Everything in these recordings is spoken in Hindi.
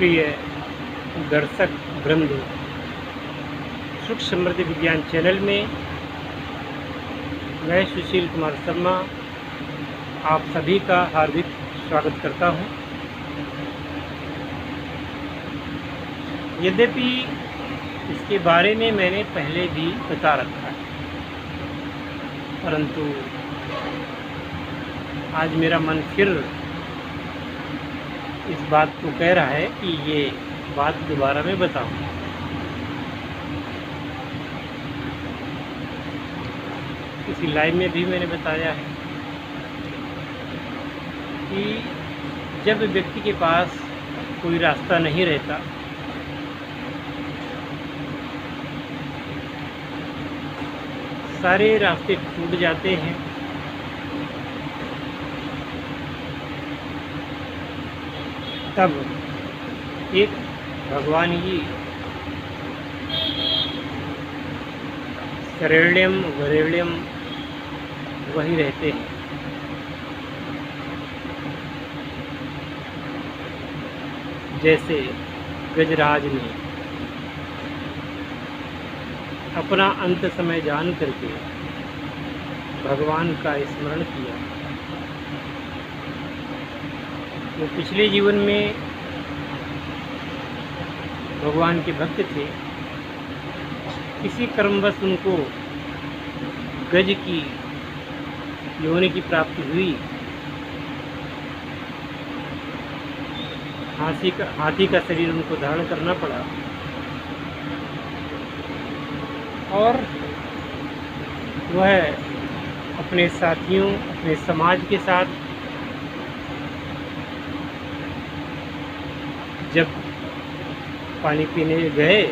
प्रिय दर्शक वृंद, सुख समृद्धि विज्ञान चैनल में मैं सुशील कुमार शर्मा आप सभी का हार्दिक स्वागत करता हूं। यद्यपि इसके बारे में मैंने पहले भी बता रखा है, परंतु आज मेरा मन फिर इस बात को कह रहा है कि ये बात दोबारा मैं बताऊं। किसी लाइव में भी मैंने बताया है कि जब व्यक्ति के पास कोई रास्ता नहीं रहता, सारे रास्ते टूट जाते हैं, तब एक भगवान ही शरण्यम वरेण्यम वही रहते हैं। जैसे गजराज ने अपना अंत समय जान करके भगवान का स्मरण किया। वो पिछले जीवन में भगवान के भक्त थे, किसी कारणवश उनको गज की योनि की प्राप्ति हुई। हाथी का शरीर उनको धारण करना पड़ा और वह अपने साथियों, अपने समाज के साथ जब पानी पीने गए,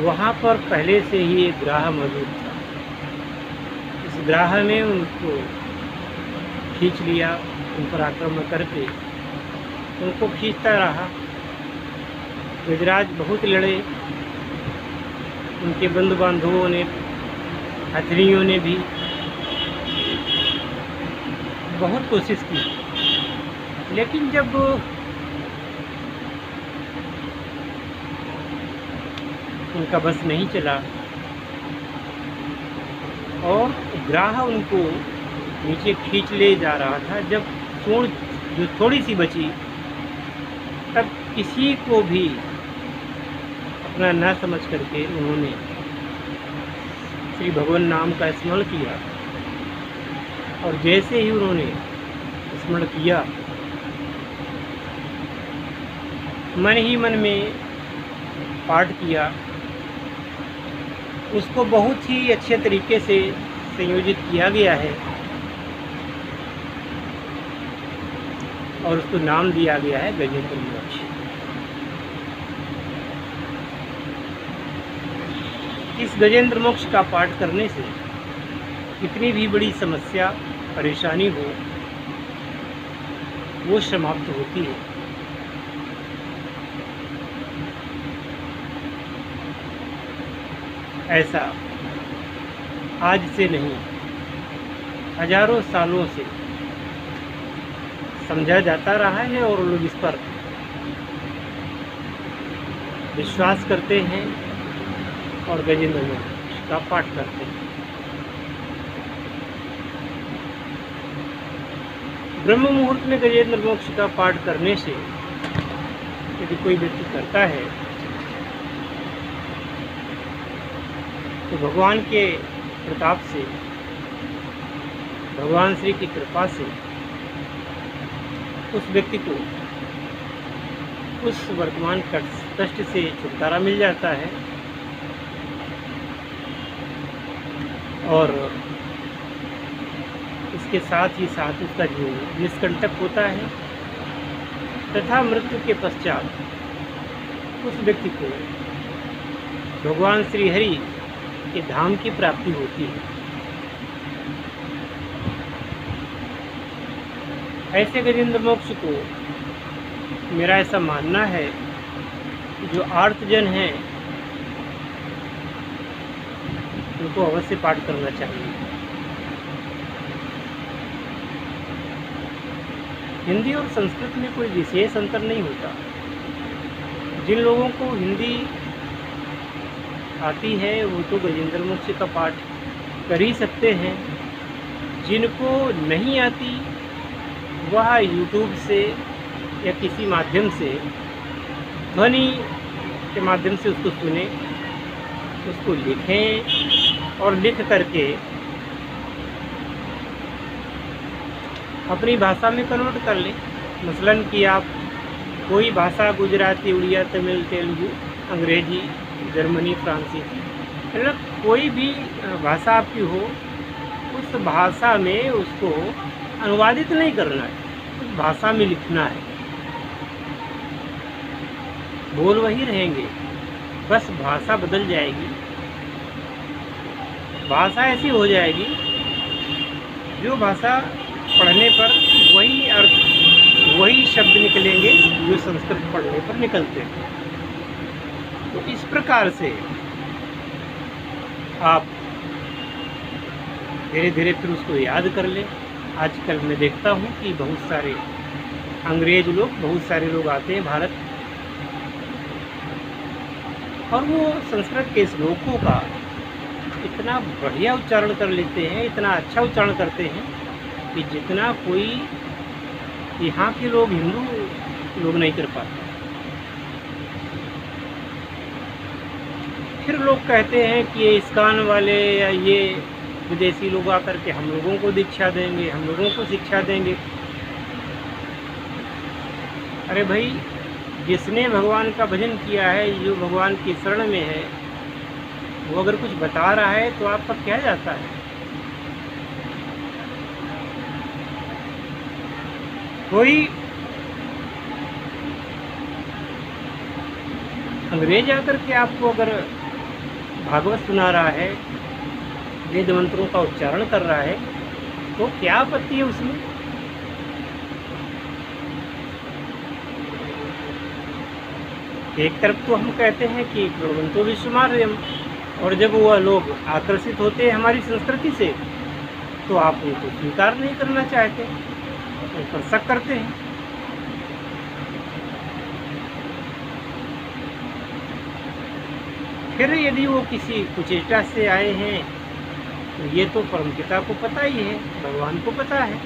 वहाँ पर पहले से ही एक ग्राह मौजूद था। इस ग्राह में उनको खींच लिया, उन पर आक्रमण करके उनको खींचता रहा। गजराज बहुत लड़े, उनके बंधु बांधवों ने, हथनियों ने भी बहुत कोशिश की, लेकिन जब उनका बस नहीं चला और ग्राह उनको नीचे खींच ले जा रहा था, जब सूंड जो थोड़ी सी बची, तब किसी को भी अपना न समझ करके उन्होंने श्री भगवान नाम का स्मरण किया। और जैसे ही उन्होंने स्मरण किया, मन ही मन में पाठ किया, उसको बहुत ही अच्छे तरीके से संयोजित किया गया है और उसको नाम दिया गया है गजेंद्र मोक्ष। इस गजेंद्र मोक्ष का पाठ करने से कितनी भी बड़ी समस्या, परेशानी हो, वो समाप्त होती है। ऐसा आज से नहीं, हजारों सालों से समझा जाता रहा है और लोग इस पर विश्वास करते हैं और गजेंद्र मोक्ष का पाठ करते हैं। ब्रह्म मुहूर्त में गजेंद्र मोक्ष का पाठ करने से यदि कोई व्यक्ति करता है तो भगवान के प्रताप से, भगवान श्री की कृपा से उस व्यक्ति को उस वर्तमान कष्ट से छुटकारा मिल जाता है और इसके साथ ही साथ उसका जीवन निष्कंटक होता है तथा मृत्यु के पश्चात उस व्यक्ति को भगवान श्री हरि के धाम की प्राप्ति होती है। ऐसे गजेंद्र मोक्ष को मेरा ऐसा मानना है कि जो आर्तजन हैं उनको अवश्य पाठ करना चाहिए। हिंदी और संस्कृत में कोई विशेष अंतर नहीं होता। जिन लोगों को हिंदी आती है वो तो गजेंद्र मोक्ष का पाठ कर ही सकते हैं। जिनको नहीं आती वह यूट्यूब से या किसी माध्यम से ध्वनि के माध्यम से उसको सुने, उसको लिखें और लिख करके अपनी भाषा में कन्वर्ट कर लें। मसलन कि आप कोई भाषा गुजराती, उड़िया, तमिल, तेलुगु, अंग्रेजी, जर्मनी, फ्रांसीसी, मतलब कोई भी भाषा आपकी हो, उस भाषा में उसको अनुवादित नहीं करना है, उस भाषा में लिखना है। बोल वही रहेंगे, बस भाषा बदल जाएगी। भाषा ऐसी हो जाएगी जो भाषा पढ़ने पर वही अर्थ, वही शब्द निकलेंगे जो संस्कृत पढ़ने पर निकलते हैं। तो इस प्रकार से आप धीरे धीरे फिर उसको याद कर लें। आजकल मैं देखता हूँ कि बहुत सारे अंग्रेज लोग, बहुत सारे लोग आते हैं भारत, और वो संस्कृत के श्लोकों का इतना बढ़िया उच्चारण कर लेते हैं, इतना अच्छा उच्चारण करते हैं कि जितना कोई यहाँ के लोग, हिंदू लोग नहीं कर पाते। फिर लोग कहते हैं कि ये इस्कॉन वाले या ये विदेशी लोग आकर के हम लोगों को दीक्षा देंगे, हम लोगों को शिक्षा देंगे। अरे भाई, जिसने भगवान का भजन किया है, जो भगवान की शरण में है, वो अगर कुछ बता रहा है तो आपका क्या जाता है? कोई अंग्रेज आकर के आपको अगर भागवत सुना रहा है, वेद मंत्रों का उच्चारण कर रहा है, तो क्या आपत्ति है उसमें? एक तरफ तो हम कहते हैं कि प्रणवंतो विश्वमार्यम, और जब वह लोग आकर्षित होते हैं हमारी संस्कृति से तो आप उनको स्वीकार नहीं करना चाहते, उन पर शक करते हैं। फिर यदि वो किसी कुचेष्टा से आए हैं तो ये तो परमपिता को पता ही है, भगवान को पता है।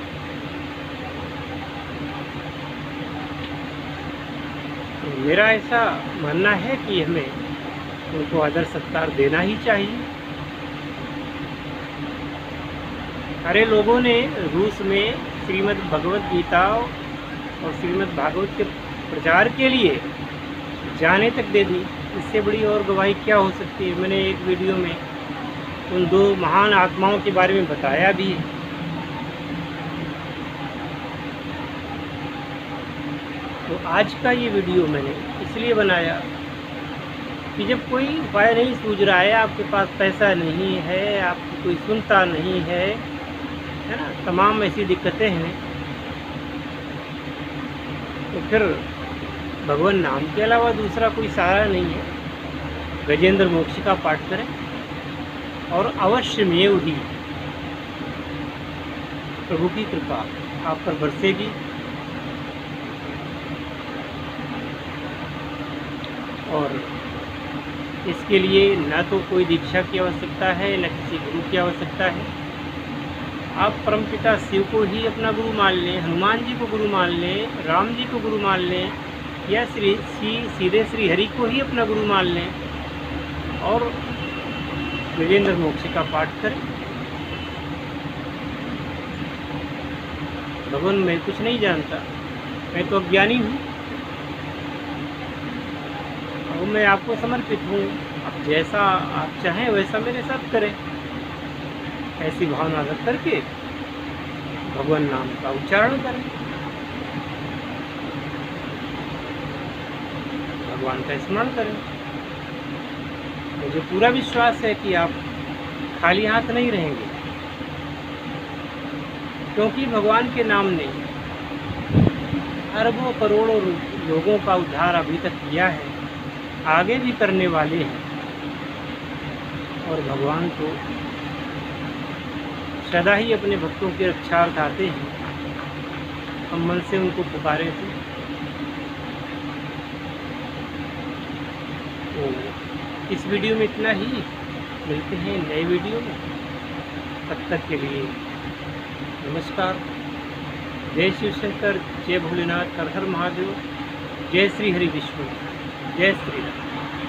तो मेरा ऐसा मानना है कि हमें उनको आदर सत्कार देना ही चाहिए। अरे लोगों ने रूस में श्रीमद् भगवत गीता और श्रीमद् भागवत के प्रचार के लिए जाने तक दे दी। इससे बड़ी और गवाही क्या हो सकती है? मैंने एक वीडियो में उन दो महान आत्माओं के बारे में बताया भी है। तो आज का ये वीडियो मैंने इसलिए बनाया कि जब कोई उपाय नहीं सूझ रहा है, आपके पास पैसा नहीं है, आपको कोई सुनता नहीं है ना, तमाम ऐसी दिक्कतें हैं, तो फिर भगवान नाम के अलावा दूसरा कोई सहारा नहीं है। गजेंद्र मोक्ष का पाठ करें और अवश्य में ही प्रभु की कृपा आप पर बरसेगी। और इसके लिए न तो कोई दीक्षा की आवश्यकता है, न किसी गुरु की आवश्यकता है। आप परमपिता शिव को ही अपना गुरु मान लें, हनुमान जी को गुरु मान लें, राम जी को गुरु मान लें, या सीधे श्री हरि को ही अपना गुरु मान लें और गजेंद्र मोक्ष का पाठ करें। भगवान मैं कुछ नहीं जानता, मैं तो अज्ञानी हूँ और मैं आपको समर्पित हूँ। अब जैसा आप चाहें वैसा मेरे साथ करें। ऐसी भावना रख करके भगवान नाम का उच्चारण करें, भगवान का स्मरण करें। मुझे पूरा विश्वास है कि आप खाली हाथ नहीं रहेंगे, क्योंकि भगवान के नाम ने अरबों करोड़ों लोगों का उद्धार अभी तक किया है, आगे भी करने वाले हैं। और भगवान तो सदा ही अपने भक्तों की रक्षार्थ आते हैं। हम मन से उनको पुकारे थे। तो इस वीडियो में इतना ही, मिलते हैं नए वीडियो में। तब तक के लिए नमस्कार। जय शिव शंकर, जय भोलेनाथ, हर हर महादेव, जय श्री हरि विष्णु, जय श्री राम।